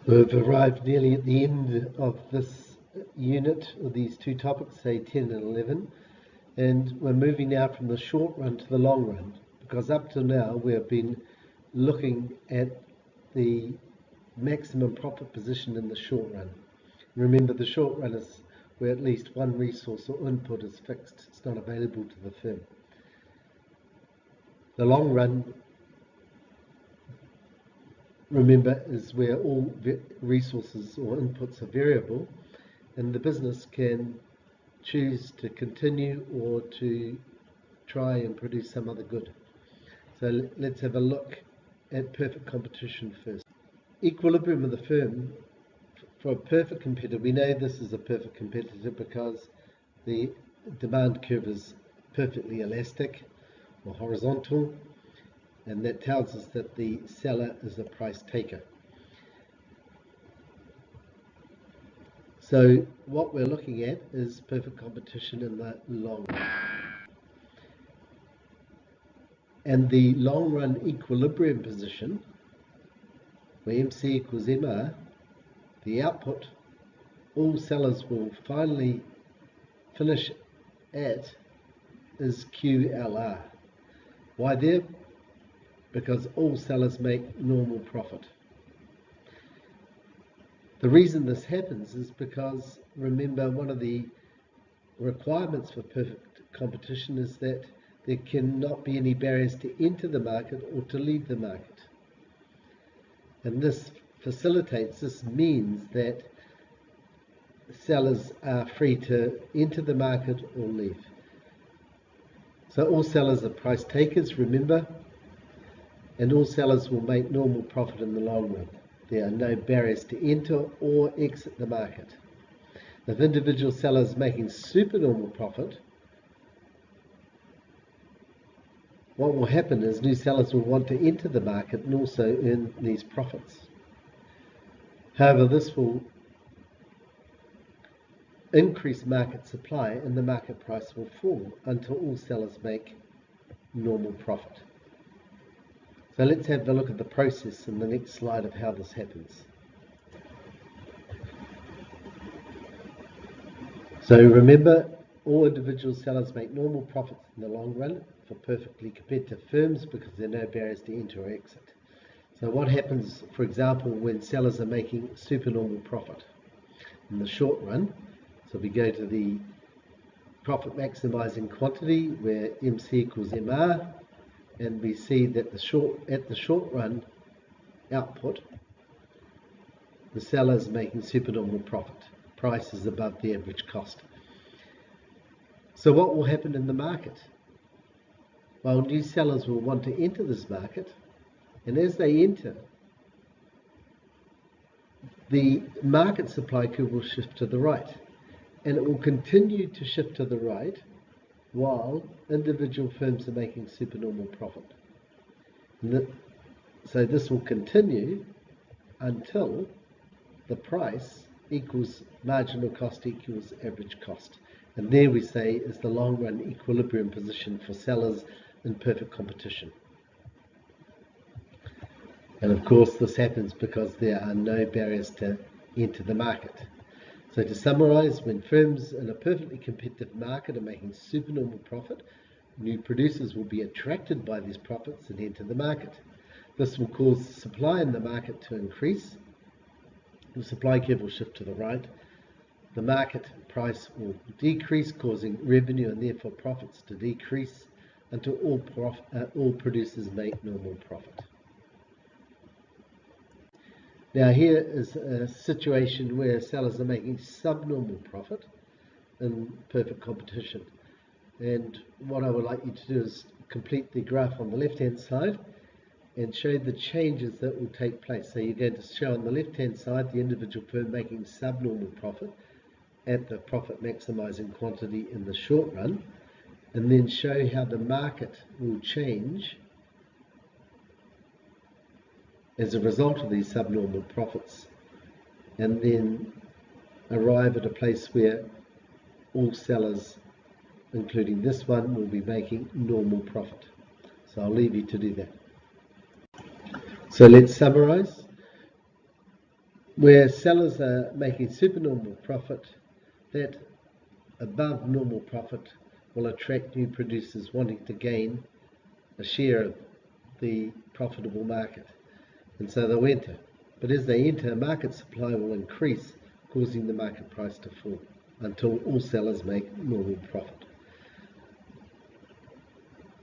We've arrived nearly at the end of this unit, or these two topics, say 10 and 11, and we're moving now from the short run to the long run, because up to now we have been looking at the maximum profit position in the short run. Remember, the short run is where at least one resource or input is fixed, it's not available to the firm. The long run, remember, is where all resources or inputs are variable, and the business can choose to continue or to try and produce some other good. So let's have a look at perfect competition first. Equilibrium of the firm. For a perfect competitor, we know this is a perfect competitor because the demand curve is perfectly elastic or horizontal, and that tells us that the seller is a price taker. So what we're looking at is perfect competition in the long run. And the long run equilibrium position, where MC equals MR, the output all sellers will finally finish at is QLR. Why there? Because all sellers make normal profit. The reason this happens is because, remember, one of the requirements for perfect competition is that there cannot be any barriers to enter the market or to leave the market. And this facilitates, this means that sellers are free to enter the market or leave. So all sellers are price takers, remember, and all sellers will make normal profit in the long run. There are no barriers to enter or exit the market. If individual sellers making supernormal profit, what will happen is new sellers will want to enter the market and also earn these profits. However, this will increase market supply and the market price will fall until all sellers make normal profit. So let's have a look at the process in the next slide of how this happens. So remember, all individual sellers make normal profits in the long run for perfectly competitive firms because there are no barriers to enter or exit. So what happens, for example, when sellers are making supernormal profit in the short run? So we go to the profit maximizing quantity where MC equals MR, and we see that at the short run output, the seller is making supernormal profit. Price is above the average cost. So what will happen in the market? Well, new sellers will want to enter this market, and as they enter, the market supply curve will shift to the right, and it will continue to shift to the right while individual firms are making supernormal profit. So this will continue until the price equals marginal cost equals average cost. And there we say is the long run equilibrium position for sellers in perfect competition. And of course this happens because there are no barriers to enter the market. So to summarize, when firms in a perfectly competitive market are making supernormal profit, new producers will be attracted by these profits and enter the market. This will cause supply in the market to increase. The supply curve will shift to the right. The market price will decrease, causing revenue and therefore profits to decrease until all producers make normal profit. Now here is a situation where sellers are making subnormal profit in perfect competition. And what I would like you to do is complete the graph on the left-hand side and show the changes that will take place. So you're going to show on the left-hand side the individual firm making subnormal profit at the profit maximizing quantity in the short run, and then show how the market will change as a result of these subnormal profits, and then arrive at a place where all sellers, including this one, will be making normal profit. So I'll leave you to do that. So let's summarize. Where sellers are making supernormal profit, that above normal profit will attract new producers wanting to gain a share of the profitable market, and so they'll enter. But as they enter, market supply will increase, causing the market price to fall until all sellers make normal profit.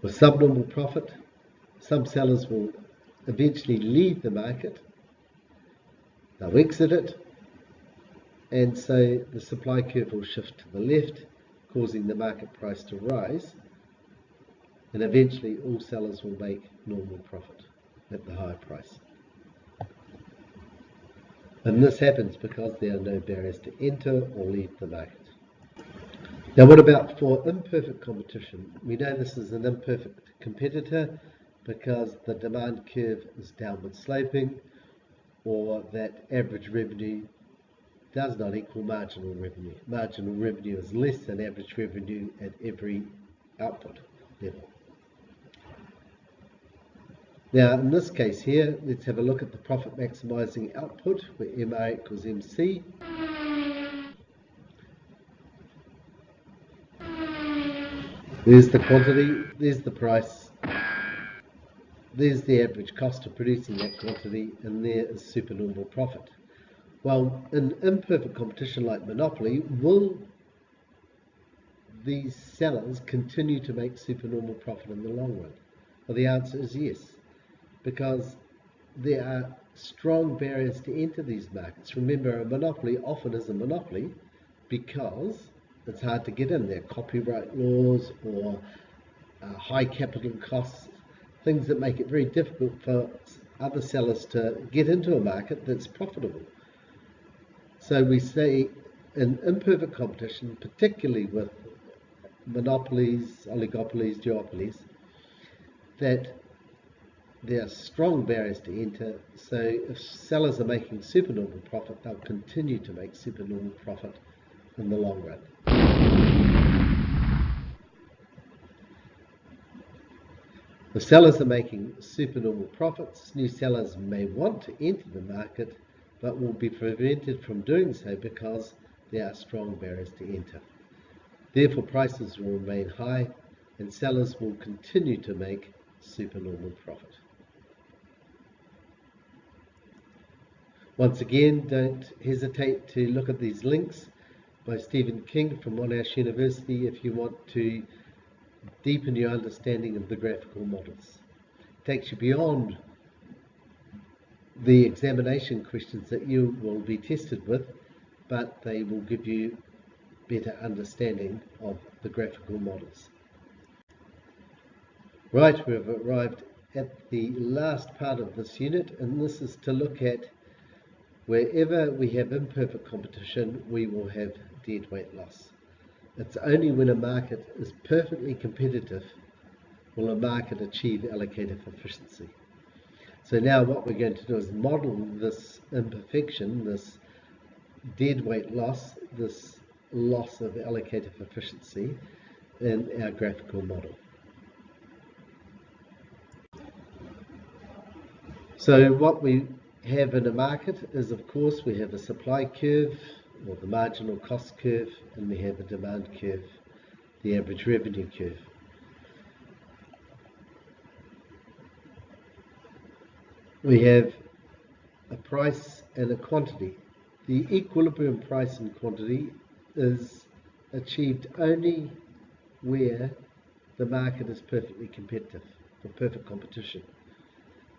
With subnormal profit, some sellers will eventually leave the market, they'll exit it, and so the supply curve will shift to the left, causing the market price to rise, and eventually all sellers will make normal profit at the higher price. And this happens because there are no barriers to enter or leave the market. Now, what about for imperfect competition? We know this is an imperfect competitor because the demand curve is downward sloping, or that average revenue does not equal marginal revenue. Marginal revenue is less than average revenue at every output level. Now, in this case here, let's have a look at the profit maximizing output, where MR equals MC. There's the quantity, there's the price, there's the average cost of producing that quantity, and there is supernormal profit. Well, in imperfect competition like monopoly, will these sellers continue to make supernormal profit in the long run? Well, the answer is yes, because there are strong barriers to enter these markets. Remember, a monopoly often is a monopoly because it's hard to get in. There are copyright laws or high capital costs, things that make it very difficult for other sellers to get into a market that's profitable. So we say in imperfect competition, particularly with monopolies, oligopolies, duopolies, that there are strong barriers to enter. So if sellers are making supernormal profit, they'll continue to make supernormal profit in the long run. If sellers are making supernormal profits, new sellers may want to enter the market, but will be prevented from doing so because there are strong barriers to enter. Therefore, prices will remain high and sellers will continue to make supernormal profit. Once again, don't hesitate to look at these links by Stephen King from Monash University if you want to deepen your understanding of the graphical models. It takes you beyond the examination questions that you will be tested with, but they will give you better understanding of the graphical models. Right, we've arrived at the last part of this unit, and this is to look at wherever we have imperfect competition, we will have deadweight loss. It's only when a market is perfectly competitive will a market achieve allocative efficiency. So now what we're going to do is model this imperfection, this deadweight loss, this loss of allocative efficiency in our graphical model. So what we have in a market is, of course, we have a supply curve, or the marginal cost curve, and we have a demand curve, the average revenue curve. We have a price and a quantity. The equilibrium price and quantity is achieved only where the market is perfectly competitive, or perfect competition.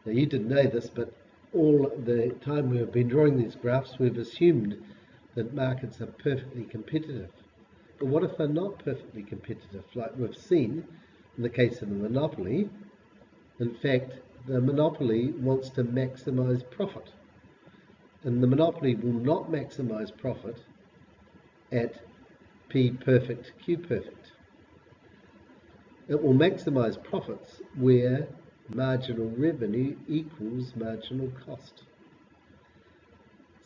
Now, you didn't know this, but all the time we have been drawing these graphs, we've assumed that markets are perfectly competitive. But what if they're not perfectly competitive? Like we've seen in the case of a monopoly, in fact, the monopoly wants to maximize profit. And the monopoly will not maximize profit at P perfect, Q perfect. It will maximize profits where marginal revenue equals marginal cost.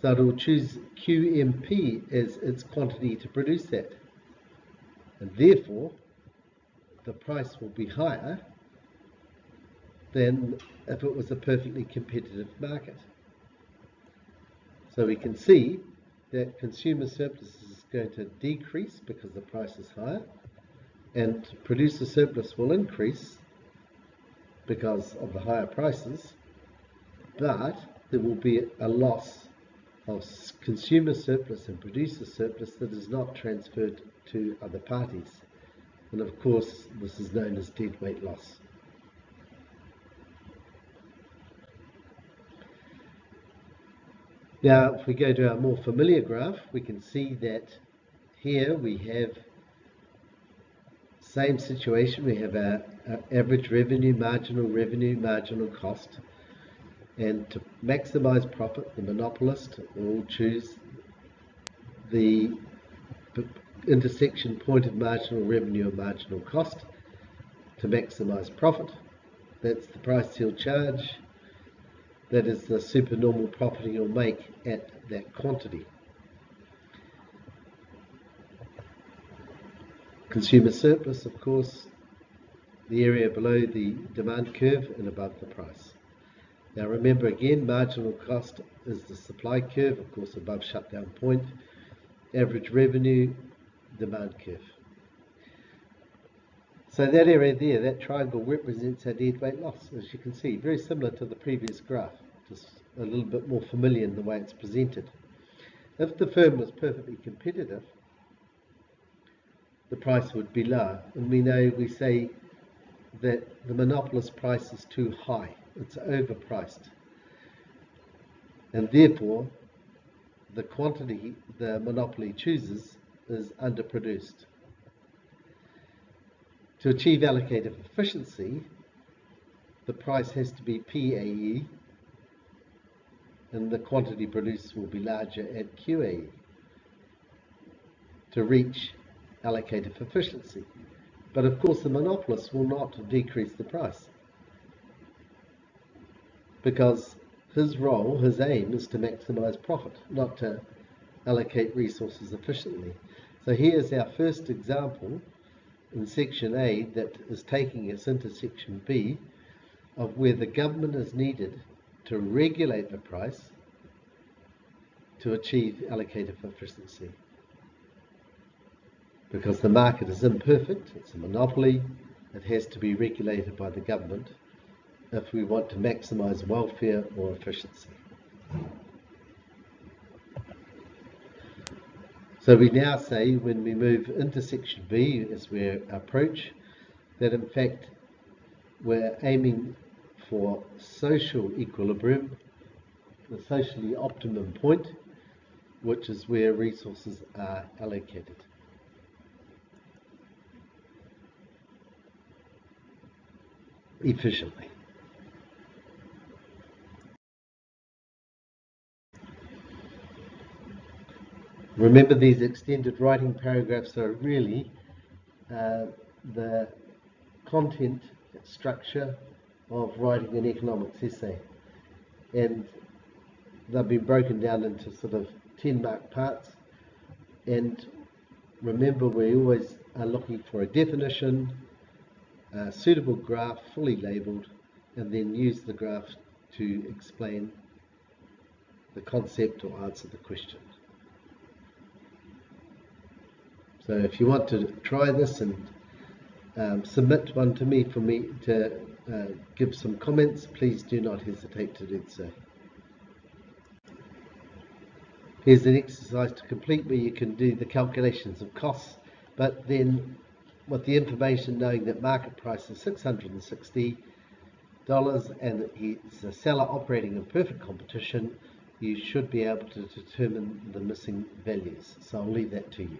So it will choose QMP as its quantity to produce that. And therefore, the price will be higher than if it was a perfectly competitive market. So we can see that consumer surplus is going to decrease because the price is higher, and producer surplus will increase because of the higher prices, but there will be a loss of consumer surplus and producer surplus that is not transferred to other parties. And of course, this is known as deadweight loss. Now, if we go to our more familiar graph, we can see that here we have same situation. We have our average revenue, marginal cost. And to maximize profit, the monopolist will choose the intersection point of marginal revenue and marginal cost to maximize profit. That's the price he'll charge. That is the supernormal profit he'll make at that quantity. Consumer surplus, of course, the area below the demand curve and above the price. Now remember again, marginal cost is the supply curve, of course above shutdown point. Average revenue, demand curve. So that area there, that triangle represents our deadweight loss, as you can see, very similar to the previous graph, just a little bit more familiar in the way it's presented. If the firm was perfectly competitive, the price would be lower, and we say that the monopolist price is too high, it's overpriced, and therefore the quantity the monopoly chooses is underproduced. To achieve allocative efficiency, the price has to be PAE, and the quantity produced will be larger at QAE to reach allocative efficiency. But of course the monopolist will not decrease the price, because his role, his aim is to maximize profit, not to allocate resources efficiently. So here's our first example in section A that is taking us into section B of where the government is needed to regulate the price to achieve allocative efficiency. Because the market is imperfect, it's a monopoly, it has to be regulated by the government if we want to maximize welfare or efficiency. So we now say, when we move into section B as we approach, that in fact we're aiming for social equilibrium, the socially optimum point, which is where resources are allocated. Efficiently. Remember, these extended writing paragraphs are really the content structure of writing an economics essay, and they've been broken down into sort of 10-mark parts. And remember, we always are looking for a definition, a suitable graph, fully labelled, and then use the graph to explain the concept or answer the question. So if you want to try this and submit one to me for me to give some comments, please do not hesitate to do so. Here's an exercise to complete where you can do the calculations of costs, but then with the information knowing that market price is $660 and that he's a seller operating in perfect competition, you should be able to determine the missing values. So I'll leave that to you.